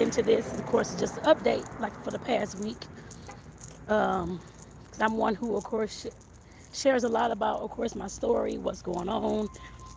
into this, of course, is just an update, like for the past week. Because I'm one who, of course, shares a lot about, of course, my story, what's going on,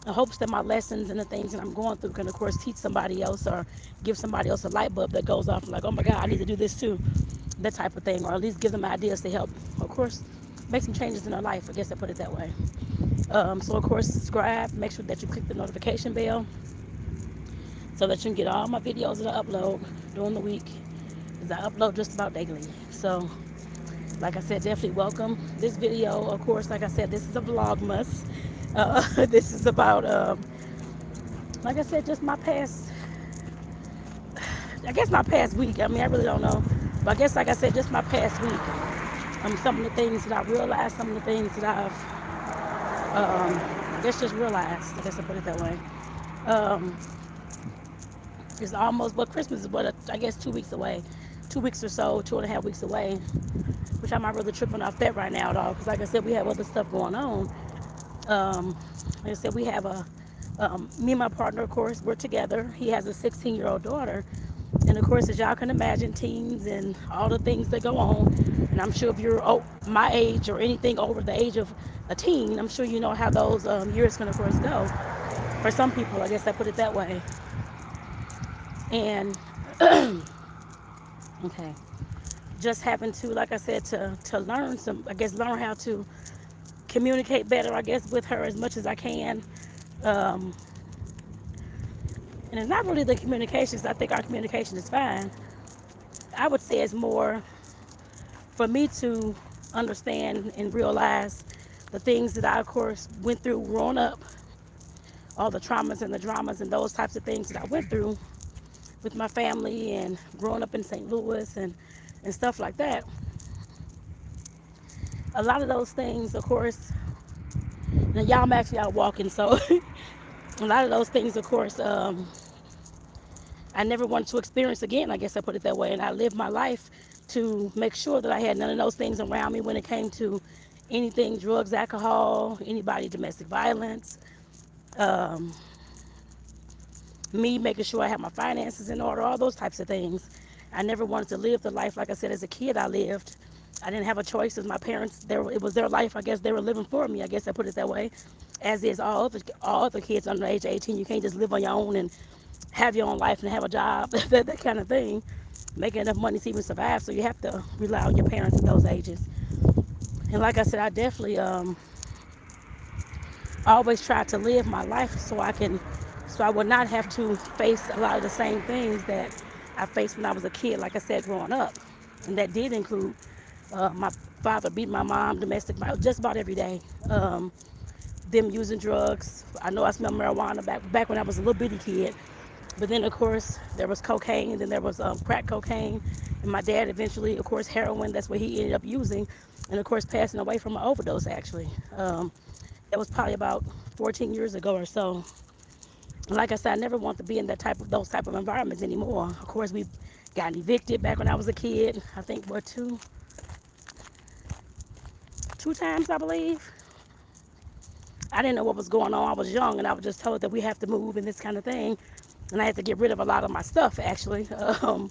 in hopes that my lessons and the things that I'm going through can, of course, teach somebody else or give somebody else a light bulb that goes off like, oh my God, I need to do this too, that type of thing, or at least give them ideas to help, of course, make some changes in their life. I guess I put it that way. So, of course, subscribe. Make sure that you click the notification bell so that you can get all my videos that I upload during the week, because I upload just about daily. So, like I said, definitely welcome. This video, of course, like I said, this is a Vlogmas. This is about, like I said, just my past, I guess my past week. I mean, I really don't know. But I guess, like I said, just my past week. Some of the things that I realized, some of the things that I guess just realized. I guess I put it that way. Um, it's almost, but Christmas is what, I guess 2 weeks away. 2 weeks or so, 2.5 weeks away. Which I'm not really tripping off that right now at all. Because like I said, we have other stuff going on. Like I said, we have me and my partner, of course, we're together. He has a 16-year-old daughter. And of course, as y'all can imagine, teens and all the things that go on. And I'm sure if you're my age or anything over the age of a teen, I'm sure you know how those years can, of course, go. For some people, I guess I put it that way. And, okay, just happened to, like I said, to learn I guess, learn how to communicate better, I guess, with her as much as I can. Um, and it's not really the communications. I think our communication is fine. I would say it's more for me to understand and realize the things that I, of course, went through growing up, all the traumas and the dramas and those types of things that I went through with my family and growing up in St. Louis and stuff like that. A lot of those things, of course, now y'all, I'm actually out walking, so a lot of those things, of course, I never wanted to experience again. I guess I put it that way. And I lived my life to make sure that I had none of those things around me when it came to anything, drugs, alcohol, anybody, domestic violence, um, me making sure I had my finances in order, all those types of things. I never wanted to live the life, like I said, as a kid I lived. I didn't have a choice as my parents, it was their life. I guess they were living for me. I guess I put it that way. As is all other kids under the age of 18. You can't just live on your own and have your own life and have a job, that kind of thing. Make enough money to even survive. So you have to rely on your parents at those ages. And like I said, I definitely always try to live my life so I would not have to face a lot of the same things that I faced when I was a kid, like I said, growing up. And that did include my father beating my mom, domestic violence, just about every day. Them using drugs. I know I smelled marijuana back when I was a little bitty kid. But then, of course, there was cocaine, and then there was crack cocaine. And my dad eventually, of course, heroin. That's what he ended up using. And, of course, passing away from an overdose, actually. That was probably about 14 years ago or so. And like I said, I never want to be in those type of environments anymore. Of course, we got evicted back when I was a kid. I think, two times, I believe. I didn't know what was going on. I was young, and I was just told that we have to move and this kind of thing. And I had to get rid of a lot of my stuff, actually. So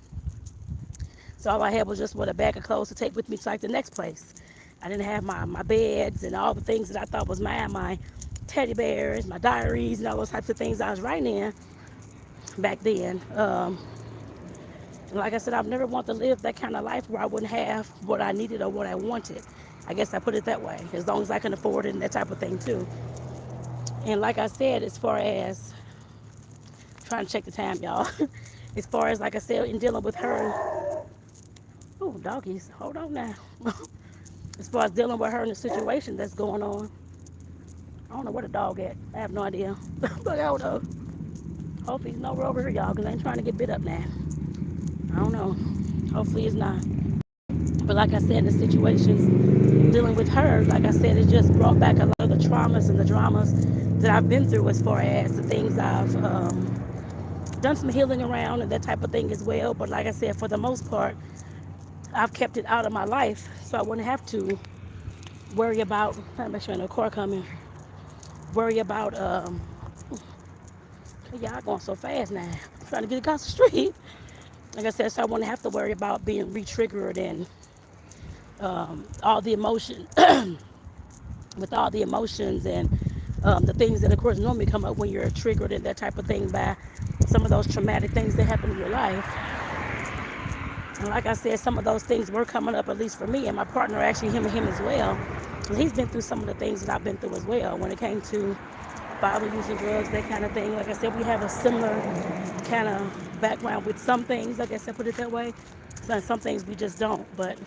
all I had was just a bag of clothes to take with me to like the next place. I didn't have my beds and all the things that I thought was mine, my teddy bears, my diaries, and all those types of things I was writing in back then. And like I said, I've never wanted to live that kind of life where I wouldn't have what I needed or what I wanted. I guess I put it that way, as long as I can afford it and that type of thing too. And like I said, as far as trying to check the time, y'all. As far as, like I said, in dealing with her. Oh, doggies, hold on now. As far as dealing with her and the situation that's going on. I don't know where the dog at. I have no idea. But hold up. Hopefully he's nowhere over here, y'all, because I ain't trying to get bit up now. I don't know. Hopefully it's not. But like I said, the situations dealing with her, like I said, it just brought back a lot of the traumas and the dramas that I've been through, as far as the things I've done some healing around and that type of thing as well. But like I said, for the most part, I've kept it out of my life, so I wouldn't have to worry about, trying to make sure no car coming, worry about, y'all going so fast now, I'm trying to get across the street. Like I said, so I wouldn't have to worry about being re-triggered and all the emotion, with all the emotions and the things that, of course, normally come up when you're triggered and that type of thing by some of those traumatic things that happen in your life. And like I said, some of those things were coming up, at least for me and my partner, actually him as well. And he's been through some of the things that I've been through as well when it came to father using drugs, that kind of thing. Like I said, we have a similar kind of background with some things, I guess I put it that way. So some things we just don't, but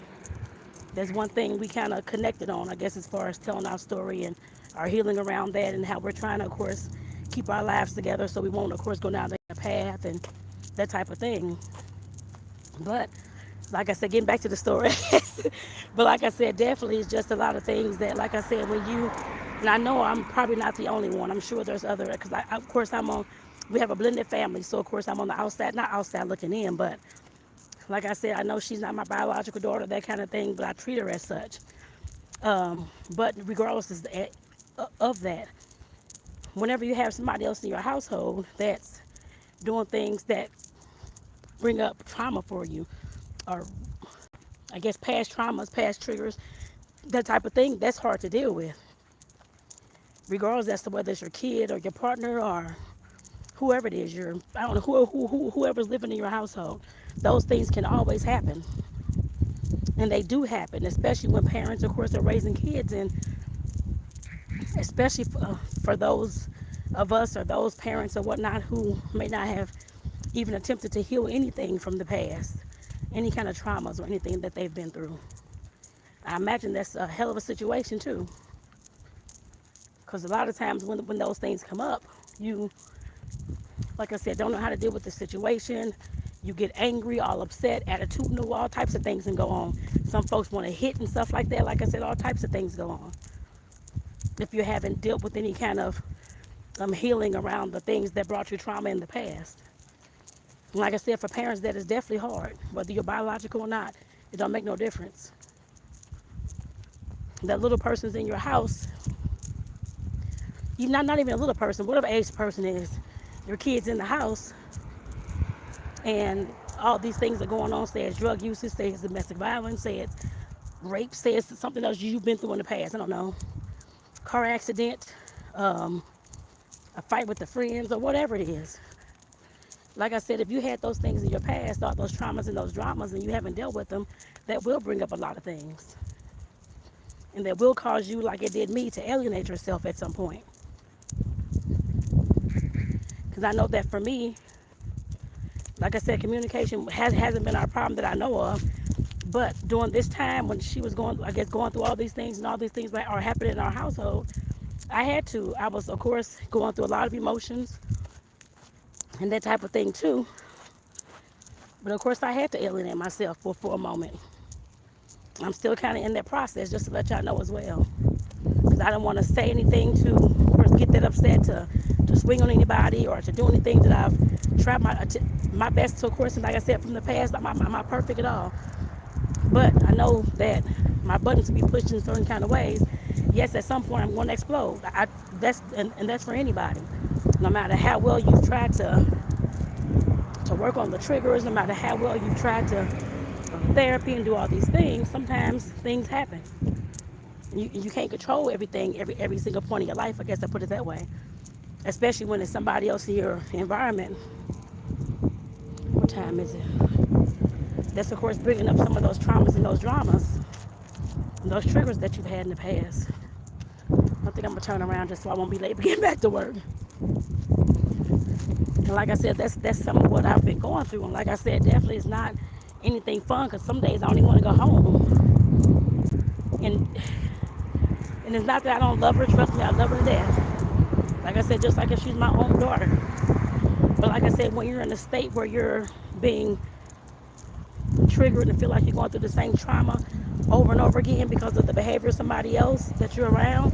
there's one thing we kind of connected on, I guess, as far as telling our story and our healing around that and how we're trying to, of course, keep our lives together so we won't, of course, go down that path and that type of thing. But like I said, getting back to the story, but like I said, definitely it's just a lot of things that, like I said, when you, and I know I'm probably not the only one. I'm sure there's other, because of course we have a blended family, so of course I'm on the outside, not outside looking in, but like I said, I know she's not my biological daughter, that kind of thing, but I treat her as such. But regardless of that, whenever you have somebody else in your household that's doing things that bring up trauma for you, or I guess past traumas, past triggers, that type of thing, that's hard to deal with. Regardless as to whether it's your kid or your partner or whoever it is, I don't know, whoever's living in your household, those things can always happen. And they do happen, especially when parents, of course, are raising kids, and especially for those of us or those parents or whatnot who may not have even attempted to heal anything from the past, any kind of traumas or anything that they've been through. I imagine that's a hell of a situation too, because a lot of times when those things come up, you, like I said, don't know how to deal with the situation. You get angry, all upset, attitudinal, all types of things can go on. Some folks want to hit and stuff like that. Like I said, all types of things go on. If you haven't dealt with any kind of healing around the things that brought you trauma in the past. And like I said, for parents, that is definitely hard. Whether you're biological or not, it don't make no difference. That little person's in your house, you not even a little person, whatever age the person is, your kid's in the house, and all these things are going on. Say it's drug usage, say it's domestic violence, say it's rape, say it's something else you've been through in the past. I don't know, car accident, a fight with the friends, or whatever it is. Like I said, if you had those things in your past, all those traumas and those dramas, and you haven't dealt with them, that will bring up a lot of things. And that will cause you, like it did me, to alienate yourself at some point. Because I know that for me, like I said, communication hasn't been our problem that I know of. But during this time when she was going through all these things, and all these things that are happening in our household, I was, of course, going through a lot of emotions and that type of thing too. But of course, I had to alienate myself for a moment. I'm still kind of in that process, just to let y'all know as well. Because I don't want to say anything to, of course, get that upset, to swing on anybody, or to do anything that I've tried my best to, of course, and like I said, from the past, I'm not perfect at all. But I know that my buttons will be pushed in certain kind of ways. Yes, at some point I'm going to explode. That's for anybody. No matter how well you've tried to work on the triggers, no matter how well you've tried to therapy and do all these things, sometimes things happen. You can't control everything, every single point of your life, I guess I put it that way. Especially when it's somebody else in your environment. What time is it? That's, of course, bringing up some of those traumas and those dramas, and those triggers that you've had in the past. I think I'm going to turn around just so I won't be late to get back to work. And like I said, that's some of what I've been going through. And like I said, definitely it's not anything fun, because some days I don't even want to go home. And it's not that I don't love her. Trust me, I love her to death. Like I said, just like if she's my own daughter. But like I said, when you're in a state where you're being triggered and feel like you're going through the same trauma over and over again because of the behavior of somebody else that you're around,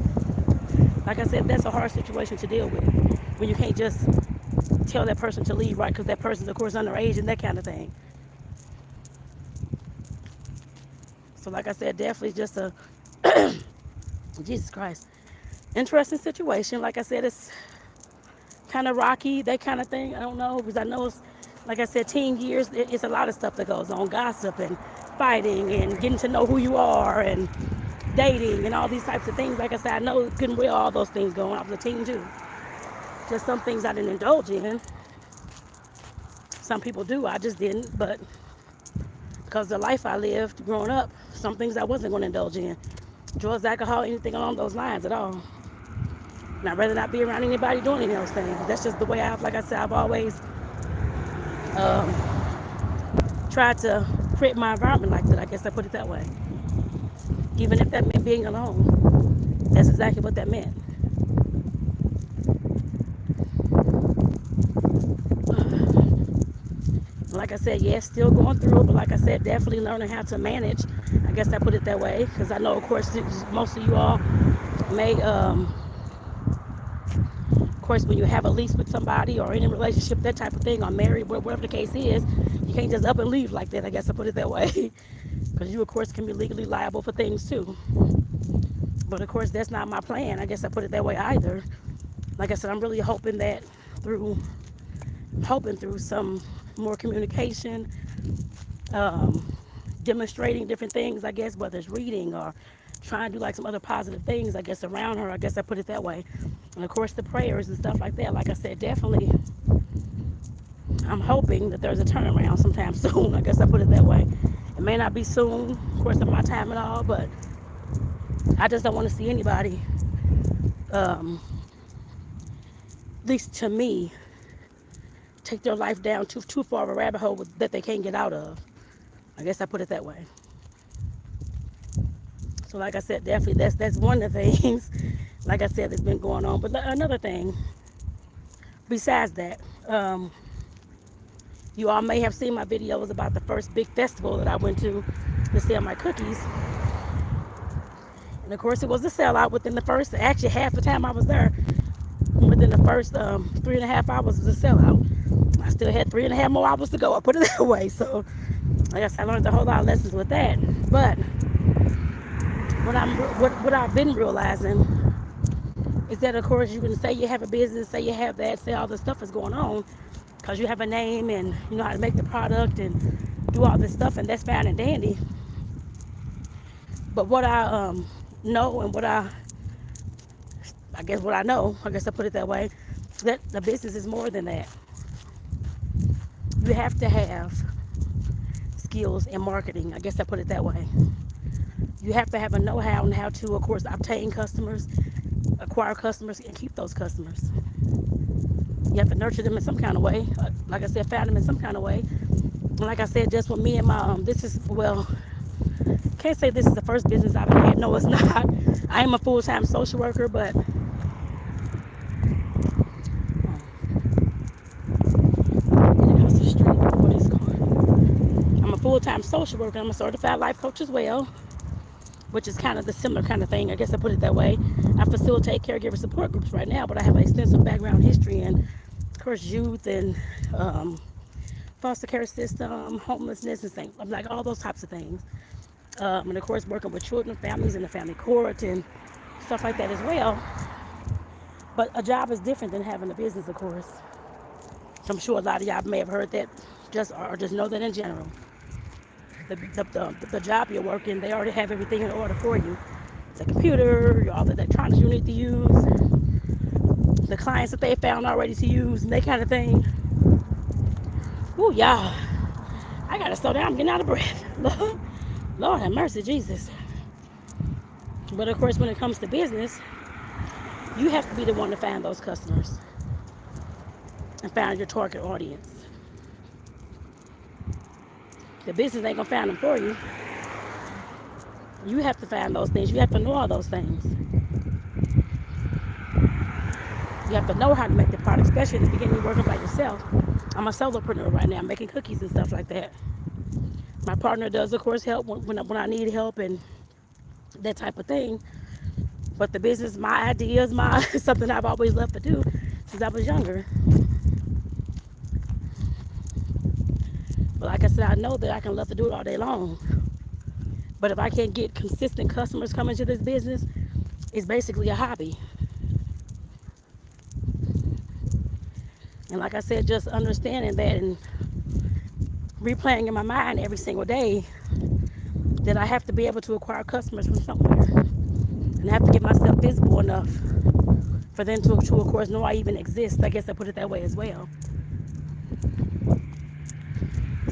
like I said, that's a hard situation to deal with. When you can't just tell that person to leave, right? Because that person's, of course, underage and that kind of thing. So like I said, definitely just a Jesus Christ, interesting situation. Like I said, it's kind of rocky, that kind of thing. I don't know, because I know like I said, teen years, it's a lot of stuff that goes on. Gossip and fighting and getting to know who you are and dating and all these types of things. Like I said, I know couldn't real all those things going on. I was a teen too. Just some things I didn't indulge in. Some people do, I just didn't. But because the life I lived growing up, some things I wasn't going to indulge in. Drugs, alcohol, anything along those lines at all. And I'd rather not be around anybody doing any of those things. That's just the way like I said, I've always um, tried to create my environment like that. I guess I put it that way. Even if that meant being alone. That's exactly what that meant. Like I said, yes, still going through it, but like I said, definitely learning how to manage. I guess I put it that way, because I know, of course, most of you all may, of course, when you have a lease with somebody or in a relationship, that type of thing, or married, whatever the case is, you can't just up and leave like that. I guess I put it that way, because you, of course, can be legally liable for things too. But of course, that's not my plan. I guess I put it that way either. Like I said, I'm really hoping through some more communication, demonstrating different things, I guess, whether it's reading or trying to do like some other positive things, I guess, around her. I guess I put it that way. And of course, the prayers and stuff like that. Like I said, definitely, I'm hoping that there's a turnaround sometime soon. I guess I put it that way. It may not be soon, of course, in my time at all, but I just don't want to see anybody, at least to me, take their life down too far of a rabbit hole that they can't get out of. I guess I put it that way. So like I said, definitely that's one of the things, like I said, that's been going on. But another thing, besides that, you all may have seen my videos about the first big festival that I went to sell my cookies. And of course, it was a sellout within the first, actually half the time I was there. Within the first 3.5 hours was a sellout. I still had 3.5 more hours to go. I put it that way. So I guess I learned a whole lot of lessons with that. But what I've been realizing is that, of course, you can say you have a business, say you have that, say all this stuff is going on because you have a name and you know how to make the product and do all this stuff, and that's fine and dandy. But what I know and what I guess what I know, I guess I put it that way, that the business is more than that. You have to have skills in marketing. I guess I put it that way. You have to have a know-how on how to, of course, obtain customers, acquire customers, and keep those customers. You have to nurture them in some kind of way. Like I said, find them in some kind of way. And like I said, just with me and my, can't say this is the first business I've had. No, it's not. I am a full-time social worker, but I'm a full-time social worker. I'm a certified life coach as well, which is kind of the similar kind of thing. I guess I put it that way. I facilitate caregiver support groups right now, but I have an extensive background history in, of course, youth and foster care system, homelessness, and things like all those types of things. And of course, working with children, families in the family court and stuff like that as well. But a job is different than having a business, of course. So I'm sure a lot of y'all may have heard that, just know that in general. The job you're working, they already have everything in order for you. The computer, all the electronics you need to use, the clients that they found already to use, and that kind of thing. Ooh, y'all, I gotta slow down. I'm getting out of breath. Lord have mercy, Jesus. But of course, when it comes to business, you have to be the one to find those customers and find your target audience. The business ain't gonna find them for you. You have to find those things. You have to know all those things. You have to know how to make the product, especially at the beginning of working by yourself. I'm a solopreneur right now. I'm making cookies and stuff like that. My partner does, of course, help when I need help and that type of thing. But the business, my idea is something I've always loved to do since I was younger. But like I said, I know that I can love to do it all day long. But if I can't get consistent customers coming to this business, it's basically a hobby. And like I said, just understanding that and replaying in my mind every single day that I have to be able to acquire customers from somewhere. And I have to get myself visible enough for them to of course, know I even exist. I guess I put it that way as well.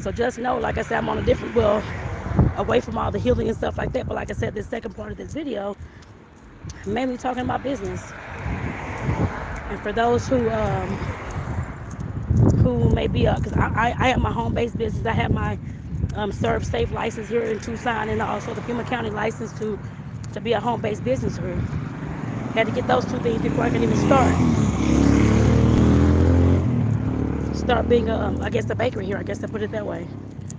So just know, like I said, I'm on a different, well, away from all the healing and stuff like that. But like I said, this second part of this video, I'm mainly talking about business. And for those who may be, because I have my home-based business. I have my Serve Safe license here in Tucson, and also the Pima County license to be a home-based business here. Had to get those two things before I could even start being I guess, the bakery here. I guess I put it that way.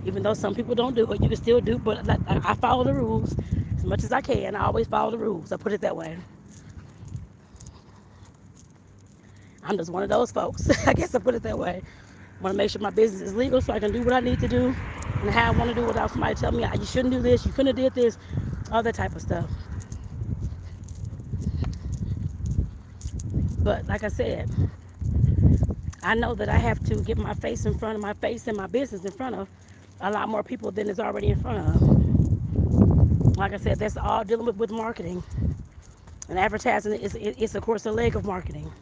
Even though some people don't do it, you can still do. But I follow the rules as much as I can. I always follow the rules. I put it that way. I'm just one of those folks. I guess I put it that way. I want to make sure my business is legal so I can do what I need to do and how I want to do it without somebody telling me you shouldn't do this, you couldn't have did this, all that type of stuff. But like I said, I know that I have to get my face and my business in front of a lot more people than is already in front of. Like I said, that's all dealing with marketing. And advertising is of course a leg of marketing.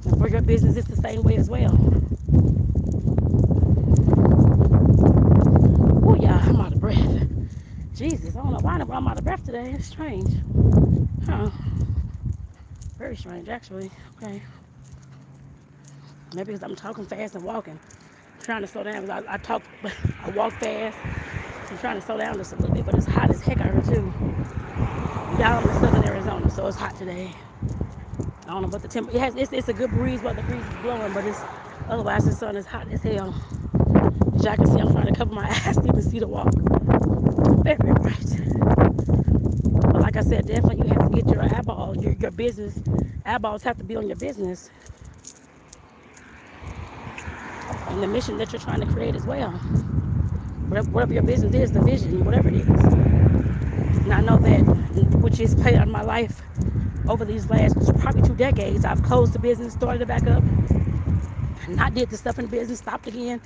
And for your business, it's the same way as well. Oh yeah, I'm out of breath. Jesus, I don't know why I'm out of breath today. It's strange. Huh. Very strange, actually. Okay. Maybe because I'm talking fast and walking. I'm trying to slow down because I walk fast. I'm trying to slow down just a little bit, but it's hot as heck out here too. Down in southern Arizona, so it's hot today. I don't know, but the temperature, it's a good breeze, but the breeze is blowing, but otherwise the sun is hot as hell. As y'all can see, I'm trying to cover my eyes so you can see the walk. Very, very bright. But like I said, definitely you have to get your eyeballs, your business. Eyeballs have to be on your business. And the mission that you're trying to create as well. Whatever your business is, the vision, whatever it is. And I know that, which is played out in my life over these last probably 2 decades, I've closed the business, started it back up, not did the stuff in the business, stopped again,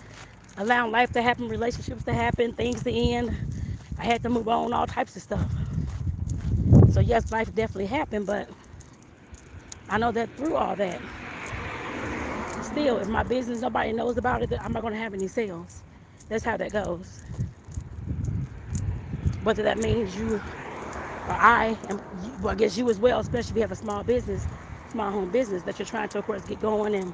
allowing life to happen, relationships to happen, things to end. I had to move on, all types of stuff. So yes, life definitely happened, but I know that through all that, still, if my business, nobody knows about it, I'm not going to have any sales. That's how that goes. Whether that means you or I guess you as well, especially if you have a small business, small home business that you're trying to, of course, get going and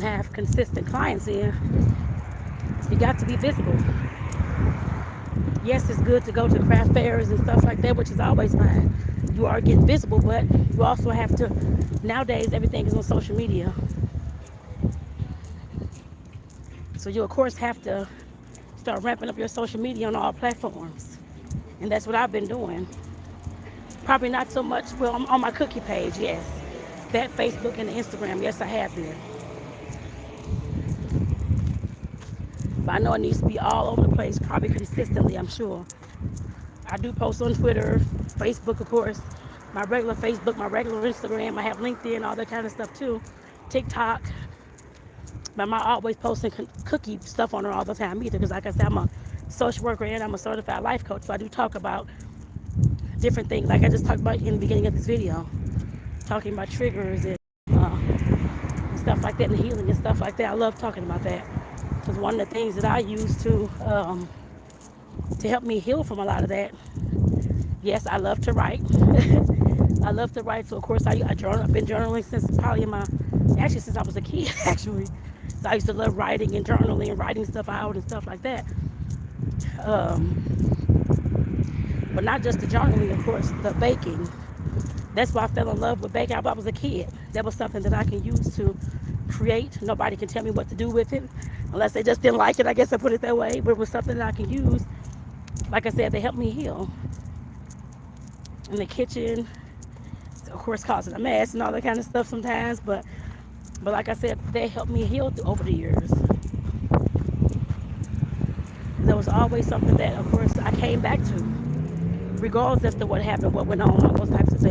have consistent clients in. You got to be visible. Yes, it's good to go to craft fairs and stuff like that, which is always fine. You are getting visible, but you also have to, nowadays everything is on social media. So you of course have to start ramping up your social media on all platforms. And that's what I've been doing. Probably not so much, well, on my cookie page, yes. That Facebook and Instagram, yes, I have been. But I know it needs to be all over the place, probably consistently, I'm sure. I do post on Twitter, Facebook, of course, my regular Facebook, my regular Instagram. I have LinkedIn, all that kind of stuff too. TikTok. But I'm not always posting cookie stuff on there all the time either, because like I said, I'm a social worker and I'm a certified life coach. So I do talk about different things, like I just talked about in the beginning of this video, talking about triggers and stuff like that, and healing and stuff like that. I love talking about that, because one of the things that I use to help me heal from a lot of that. Yes, I love to write. I love to write, so of course I've been journaling since probably since I was a kid, actually. So I used to love writing and journaling and writing stuff out and stuff like that. But not just the journaling, of course, the baking. That's why I fell in love with baking. I was a kid. That was something that I can use to create. Nobody can tell me what to do with it, unless they just didn't like it, I guess I put it that way. But it was something that I can use. Like I said, they helped me heal. In the kitchen, of course, causing a mess and all that kind of stuff sometimes, but like I said, they helped me heal over the years. There was always something that, of course, I came back to, regardless as to what happened, what went on, all those types of things.